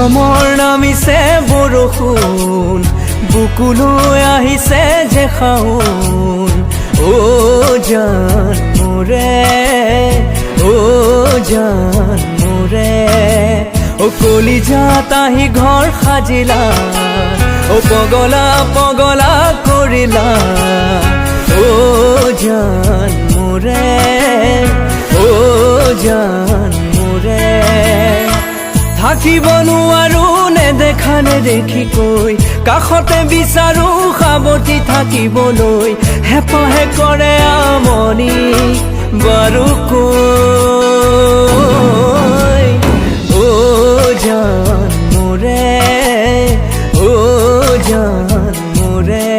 মৰমৰ নামিছে বৰষুণ বুকুলৈ আহিছে যে শাওন জান মোৰে জান মোৰে কলিজাত আহি ঘৰ সাজিলা পগলা পগলা কৰিলা জান মোৰে জান মোৰে থাকিব নোৱাৰো নেদেখা নেদেখি কৈ কাষতে বিচাৰো সাৱটি থাকিবলৈ হেঁপাহে কৰে আমনি বাৰু কৈ জান মোৰে জান মোৰে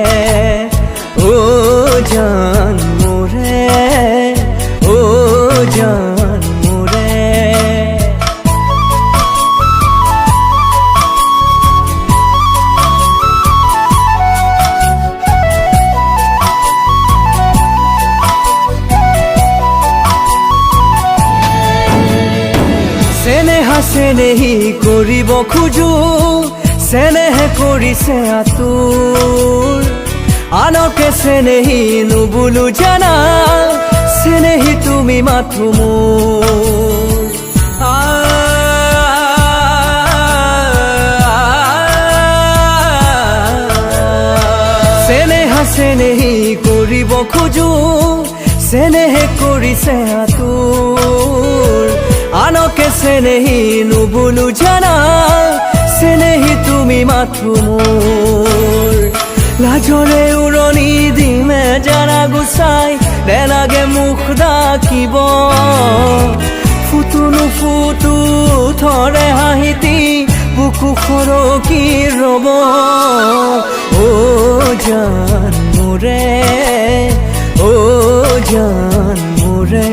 জান মোৰে জান মোৰে চেনেহি কৰিব খোজো চেনেহে কৰিছে আতুৰ আনকে চেনেহি নুবুলো জানা চেনেহি তুমি মাথো মোৰ চেনেহি কৰিব খোজো চেনেহে কৰিছে আতুৰ আনকে চেনেহি নুবুলো জানা চেনেহি তুমি মাথো মোৰ লাজৰে উৰণি দিমে জানা গুচাই নেলাগে মুখ ডাকিব ফুটো নুফুটো থৰে হাঁহিতি বুকু খৰকি ৰব জান মোৰে জান মোৰে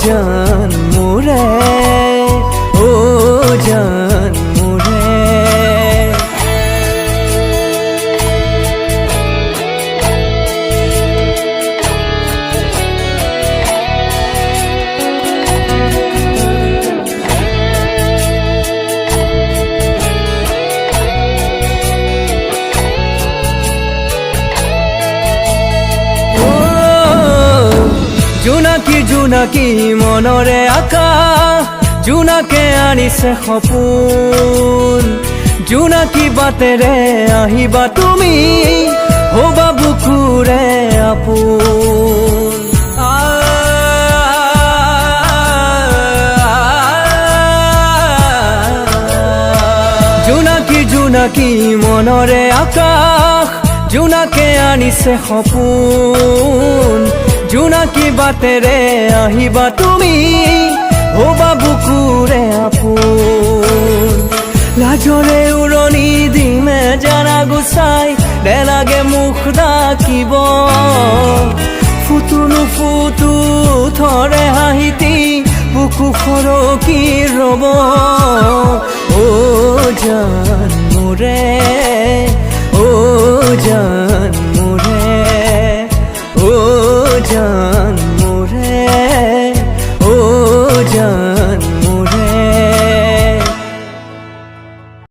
জান মোৰে জান মোৰে জোনাকী জোনাকী মনৰে আকাশ জোনাকে আনিছে সপোন জোনাকী বাটেৰে আহিবা তুমি হবা বুকুৰে আপোন জোনাকী জোনাকী মনৰে আকাশ জোনাকে আনিছে সপোন জোনাকী বাটেৰে আহিবা তুমি হবা বুকুৰে আপোন লাজৰে উৰণি দিমে জানা গুচাই নেলাগে মুখ ডাকিব ফুটো নুফুটো থৰে হাঁহিতি বুকু খৰকি ৰব জান মোৰে